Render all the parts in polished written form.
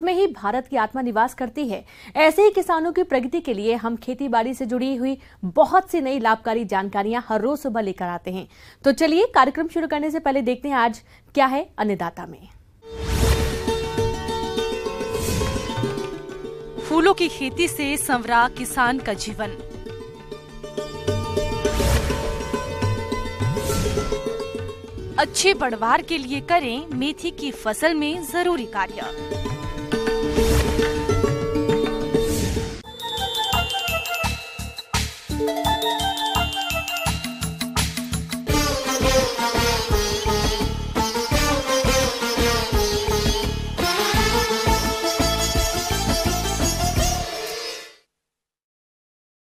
में ही भारत की आत्मा निवास करती है। ऐसे ही किसानों की प्रगति के लिए हम खेती बाड़ी से जुड़ी हुई बहुत सी नई लाभकारी जानकारियां हर रोज सुबह लेकर आते हैं। तो चलिए कार्यक्रम शुरू करने से पहले देखते हैं आज क्या है अन्नदाता में। फूलों की खेती से संवरा किसान का जीवन। अच्छे पैदावार के लिए करें मेथी की फसल में जरूरी कार्य।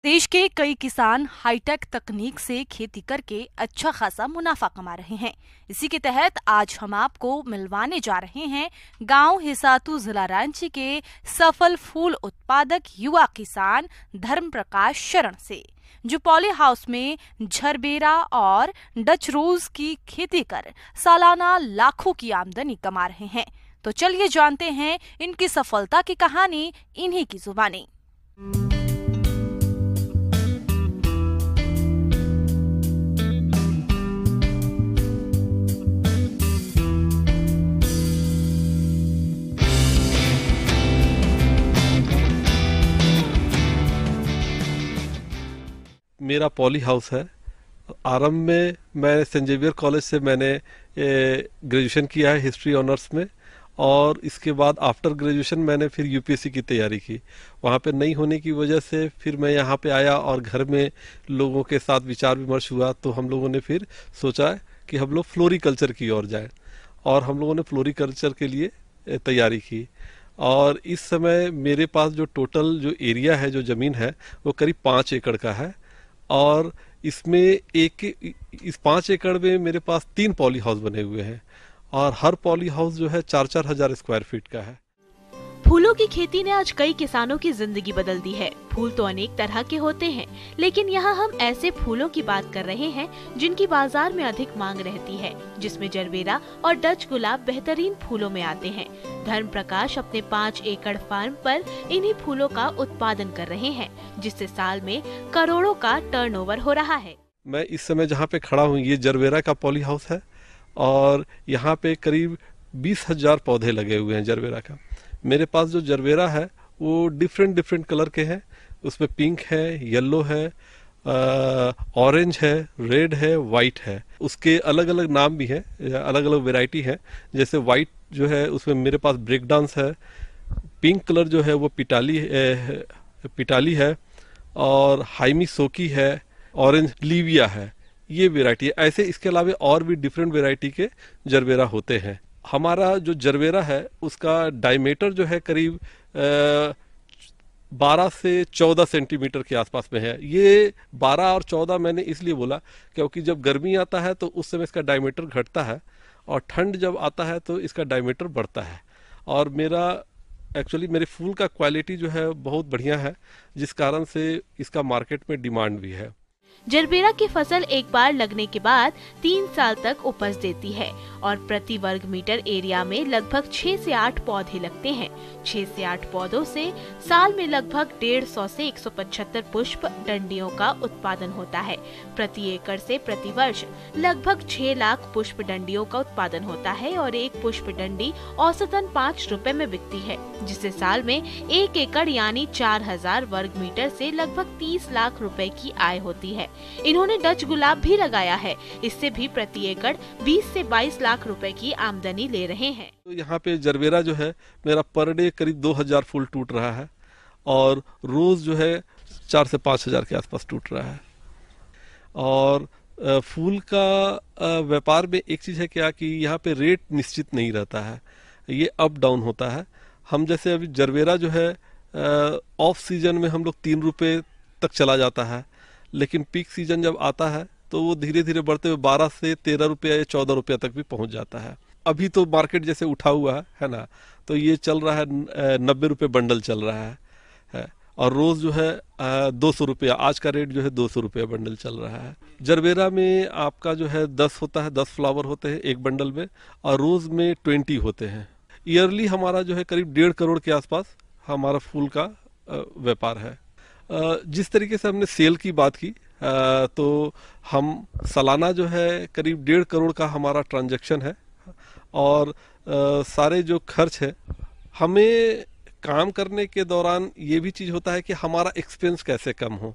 देश के कई किसान हाईटेक तकनीक से खेती करके अच्छा खासा मुनाफा कमा रहे हैं। इसी के तहत आज हम आपको मिलवाने जा रहे हैं गांव हिसातू जिला रांची के सफल फूल उत्पादक युवा किसान धर्म प्रकाश शरण से, जो पॉली हाउस में झरबेरा और डच रोज की खेती कर सालाना लाखों की आमदनी कमा रहे हैं। तो चलिए जानते हैं इनकी सफलता की कहानी इन्हीं की जुबानी। मेरा पॉली हाउस है। आरंभ में मैं सेंट जेवियर कॉलेज से मैंने ग्रेजुएशन किया है हिस्ट्री ऑनर्स में, और इसके बाद आफ्टर ग्रेजुएशन मैंने फिर यूपीएससी की तैयारी की। वहाँ पे नहीं होने की वजह से फिर मैं यहाँ पे आया और घर में लोगों के साथ विचार विमर्श हुआ, तो हम लोगों ने फिर सोचा कि हम लोग फ्लोरिकल्चर की ओर जाएं, और हम लोगों ने फ्लोरिकल्चर के लिए तैयारी की। और इस समय मेरे पास जो टोटल जो एरिया है, जो ज़मीन है, वो करीब 5 एकड़ का है। और इसमें इस 5 एकड़ में मेरे पास 3 पॉली हाउस बने हुए हैं, और हर पॉली हाउस जो है 4-4 हजार स्क्वायर फीट का है। फूलों की खेती ने आज कई किसानों की जिंदगी बदल दी है। फूल तो अनेक तरह के होते हैं, लेकिन यहाँ हम ऐसे फूलों की बात कर रहे हैं जिनकी बाजार में अधिक मांग रहती है, जिसमें जरबेरा और डच गुलाब बेहतरीन फूलों में आते हैं। धर्म प्रकाश अपने 5 एकड़ फार्म पर इन्हीं फूलों का उत्पादन कर रहे हैं, जिससे साल में करोड़ों का टर्नओवर हो रहा है। मैं इस समय जहाँ पे खड़ा हूँ, ये जरबेरा का पॉली हाउस है, और यहाँ पे करीब 20,000 पौधे लगे हुए हैं जरबेरा का। मेरे पास जो जरबेरा है वो डिफरेंट कलर के हैं। उसमें पिंक है, येलो है, ऑरेंज है, रेड है, वाइट है। उसके अलग अलग नाम भी हैं, अलग अलग वैरायटी है। जैसे वाइट जो है उसमें मेरे पास ब्रेक डांस है, पिंक कलर जो है वो पिटाली है, और हाइमी सोकी है, ऑरेंज लीविया है। ये वैरायटी है। ऐसे इसके अलावा और भी डिफरेंट वैरायटी के जरबेरा होते हैं। हमारा जो जरबेरा है उसका डायमीटर जो है करीब 12 से 14 सेंटीमीटर के आसपास में है। ये 12 और 14 मैंने इसलिए बोला क्योंकि जब गर्मी आता है तो उस समय इसका डायमीटर घटता है, और ठंड जब आता है तो इसका डायमीटर बढ़ता है। और मेरे फूल का क्वालिटी जो है बहुत बढ़िया है, जिस कारण से इसका मार्केट में डिमांड भी है। जरबेरा की फसल एक बार लगने के बाद 3 साल तक उपज देती है, और प्रति वर्ग मीटर एरिया में लगभग 6 से 8 पौधे लगते हैं। 6 से 8 पौधों से साल में लगभग 150 से 175 पुष्प डंडियों का उत्पादन होता है। प्रति एकड़ से प्रति वर्ष लगभग 6 लाख पुष्प डंडियों का उत्पादन होता है, और एक पुष्प डंडी औसतन 5 रुपए में बिकती है, जिससे साल में 1 एकड़ यानी 4000 वर्ग मीटर से लगभग 30 लाख रुपए की आय होती है। इन्होंने डच गुलाब भी लगाया है, इससे भी प्रति एकड़ 20 से 22 लाख रुपए की आमदनी ले रहे हैं। तो यहाँ पे जरबेरा जो है मेरा पर डे करीब 2000 फूल टूट रहा है, और रोज जो है 4 से 5 हजार के आसपास टूट रहा है। और फूल का व्यापार में एक चीज है क्या कि यहाँ पे रेट निश्चित नहीं रहता है, ये अप डाउन होता है। हम जैसे अभी जरबेरा जो है ऑफ सीजन में हम लोग 3 रुपए तक चला जाता है, लेकिन पीक सीजन जब आता है तो वो धीरे धीरे बढ़ते हुए 12 से 13 रुपया या 14 रुपया तक भी पहुंच जाता है। अभी तो मार्केट जैसे उठा हुआ है ना, तो ये चल रहा है 90 रुपये बंडल चल रहा है। और रोज जो है 200 रुपया, आज का रेट जो है 200 रुपया बंडल चल रहा है। जरबेरा में आपका जो है 10 होता है, 10 फ्लावर होते हैं एक बंडल में, और रोज में 20 होते हैं। ईयरली हमारा जो है करीब 1.5 करोड़ के आसपास हमारा फूल का व्यापार है। जिस तरीके से हमने सेल की बात की, तो हम सालाना जो है करीब 1.5 करोड़ का हमारा ट्रांजैक्शन है। और सारे जो खर्च है, हमें काम करने के दौरान ये भी चीज़ होता है कि हमारा एक्सपेंस कैसे कम हो,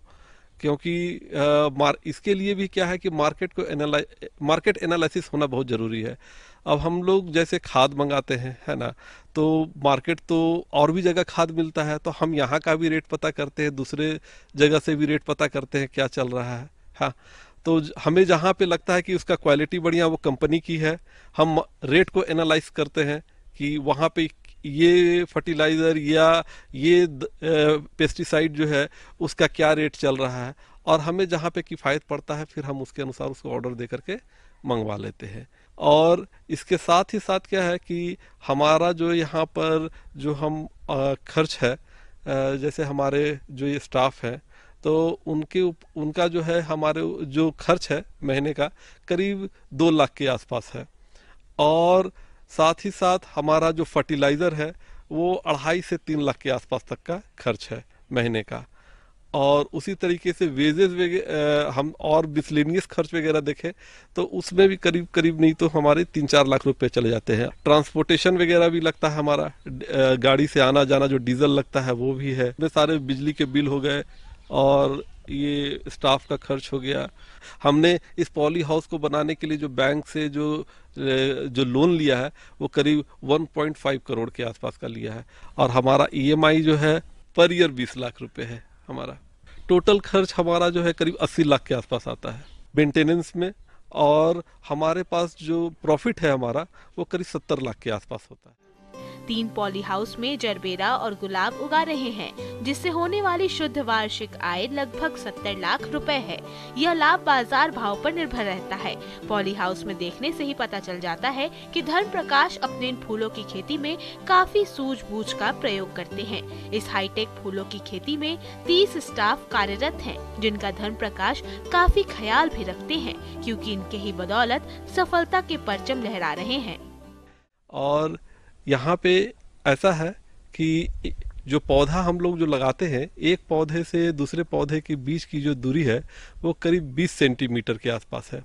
क्योंकि इसके लिए भी क्या है कि मार्केट एनालिसिस होना बहुत ज़रूरी है। अब हम लोग जैसे खाद मंगाते हैं, है ना, तो मार्केट तो और भी जगह खाद मिलता है, तो हम यहाँ का भी रेट पता करते हैं, दूसरे जगह से भी रेट पता करते हैं क्या चल रहा है। हाँ, तो हमें जहाँ पे लगता है कि उसका क्वालिटी बढ़िया, वो कंपनी की है, हम रेट को एनालाइज करते हैं कि वहाँ पे ये फर्टिलाइज़र या ये पेस्टिसाइड जो है उसका क्या रेट चल रहा है, और हमें जहाँ पे किफ़ायत पड़ता है फिर हम उसके अनुसार उसको ऑर्डर दे करके मंगवा लेते हैं। और इसके साथ ही साथ क्या है कि हमारा जो यहाँ पर जो हम खर्च है, जैसे हमारे जो ये स्टाफ है, तो उनका जो है हमारे जो खर्च है महीने का करीब 2 लाख के आसपास है। और साथ ही साथ हमारा जो फर्टिलाइज़र है वो 2.5 से 3 लाख के आसपास तक का खर्च है महीने का। और उसी तरीके से वेजेस हम और मिसलेनियस खर्च वगैरह देखें तो उसमें भी करीब करीब नहीं तो हमारे 3-4 लाख रुपए चले जाते हैं। ट्रांसपोर्टेशन वगैरह भी लगता है हमारा, गाड़ी से आना जाना जो डीजल लगता है वो भी है। इतने सारे बिजली के बिल हो गए और ये स्टाफ का खर्च हो गया। हमने इस पॉली हाउस को बनाने के लिए जो बैंक से जो लोन लिया है वो करीब 1.5 करोड़ के आसपास का लिया है। और हमारा EMI जो है पर ईयर 20 लाख रुपए है हमारा। टोटल खर्च हमारा जो है करीब 80 लाख के आसपास आता है मेंटेनेंस में। और हमारे पास जो प्रॉफिट है हमारा वो करीब 70 लाख के आसपास होता है। 3 पॉली हाउस में जरबेरा और गुलाब उगा रहे हैं, जिससे होने वाली शुद्ध वार्षिक आय लगभग 70 लाख रुपए है। यह लाभ बाजार भाव पर निर्भर रहता है। पॉली हाउस में देखने से ही पता चल जाता है कि धर्म प्रकाश अपने इन फूलों की खेती में काफी सूझबूझ का प्रयोग करते हैं। इस हाईटेक फूलों की खेती में 30 स्टाफ कार्यरत हैं, जिनका धर्म प्रकाश काफी ख्याल भी रखते हैं, क्योंकि इनके ही बदौलत सफलता के परचम लहरा रहे हैं। और यहाँ पे ऐसा है कि जो पौधा हम लोग जो लगाते हैं, एक पौधे से दूसरे पौधे के बीच की जो दूरी है वो करीब 20 सेंटीमीटर के आसपास है।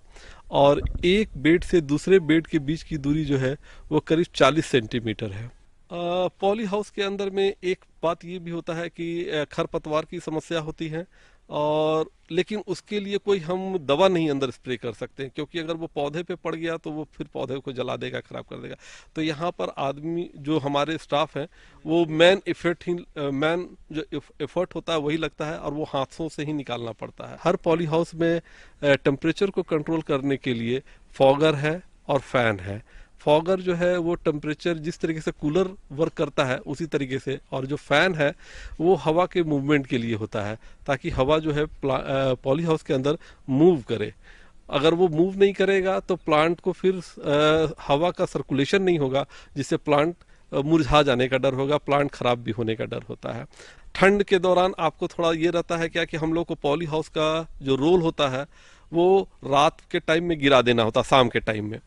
और एक बेड से दूसरे बेड के बीच की दूरी जो है वो करीब 40 सेंटीमीटर है। पॉली हाउस के अंदर में एक बात ये भी होता है कि खरपतवार की समस्या होती है, और लेकिन उसके लिए कोई हम दवा नहीं अंदर स्प्रे कर सकते हैं, क्योंकि अगर वो पौधे पे पड़ गया तो वो फिर पौधे को जला देगा, खराब कर देगा। तो यहाँ पर आदमी जो हमारे स्टाफ हैं वो मैन जो एफर्ट होता है वही लगता है, और वो हाथों से ही निकालना पड़ता है। हर पॉली हाउस में टेम्परेचर को कंट्रोल करने के लिए फॉगर है और फैन है। फॉगर जो है वो टेम्परेचर जिस तरीके से कूलर वर्क करता है उसी तरीके से, और जो फैन है वो हवा के मूवमेंट के लिए होता है, ताकि हवा जो है पॉली हाउस के अंदर मूव करे। अगर वो मूव नहीं करेगा तो प्लांट को फिर हवा का सर्कुलेशन नहीं होगा, जिससे प्लांट मुरझा जाने का डर होगा, प्लांट खराब भी होने का डर होता है। ठंड के दौरान आपको थोड़ा ये रहता है क्या कि हम लोग को पॉली हाउस का जो रोल होता है वो रात के टाइम में गिरा देना होता है, शाम के टाइम में,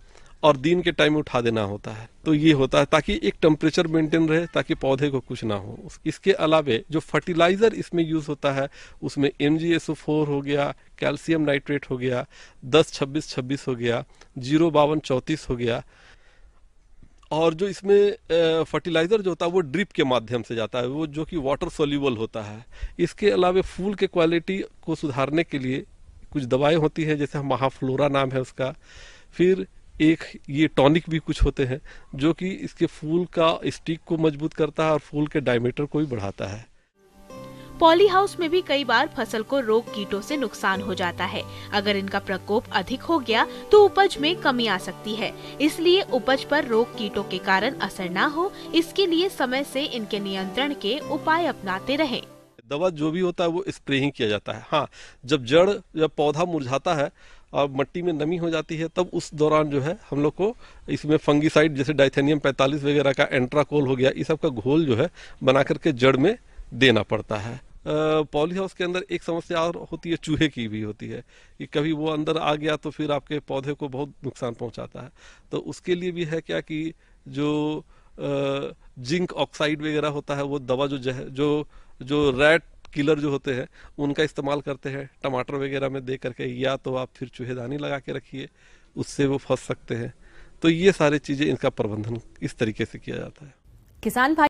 और दिन के टाइम में उठा देना होता है। तो ये होता है ताकि एक टेम्परेचर मेंटेन रहे, ताकि पौधे को कुछ ना हो। इसके अलावे जो फर्टिलाइजर इसमें यूज होता है उसमें MgSO4 हो गया, कैल्शियम नाइट्रेट हो गया, 10-26-26 हो गया, 0-52-34 हो गया। और जो इसमें फर्टिलाइजर जो होता है वो ड्रिप के माध्यम से जाता है, वो जो कि वाटर सोल्यूबल होता है। इसके अलावे फूल के क्वालिटी को सुधारने के लिए कुछ दवाएं होती हैं, जैसे महाफ्लोरा नाम है उसका। फिर एक ये टॉनिक भी कुछ होते हैं जो कि इसके फूल का स्टिक को मजबूत करता है और फूल के डायमीटर को भी बढ़ाता है। पॉली हाउस में भी कई बार फसल को रोग कीटों से नुकसान हो जाता है। अगर इनका प्रकोप अधिक हो गया तो उपज में कमी आ सकती है। इसलिए उपज पर रोग कीटों के कारण असर न हो, इसके लिए समय से इनके नियंत्रण के उपाय अपनाते रहें। दवा जो भी होता है वो स्प्रे ही किया जाता है। हाँ, जब पौधा मुरझाता है और मिट्टी में नमी हो जाती है तब उस दौरान जो है हम लोग को इसमें फंगीसाइड जैसे डाइथेनियम 45 वगैरह का, एंट्राकोल हो गया, इस सब का घोल जो है बना करके जड़ में देना पड़ता है। पॉली हाउस के अंदर एक समस्या और होती है, चूहे की भी होती है कि कभी वो अंदर आ गया तो फिर आपके पौधे को बहुत नुकसान पहुंचाता है। तो उसके लिए भी है क्या कि जो जिंक ऑक्साइड वगैरह होता है, वो दवा जो रैट किलर जो होते हैं उनका इस्तेमाल करते हैं टमाटर वगैरह में दे करके, या तो आप फिर चूहेदानी लगा के रखिए, उससे वो फंस सकते हैं। तो ये सारी चीजें, इनका प्रबंधन इस तरीके से किया जाता है। किसान भाई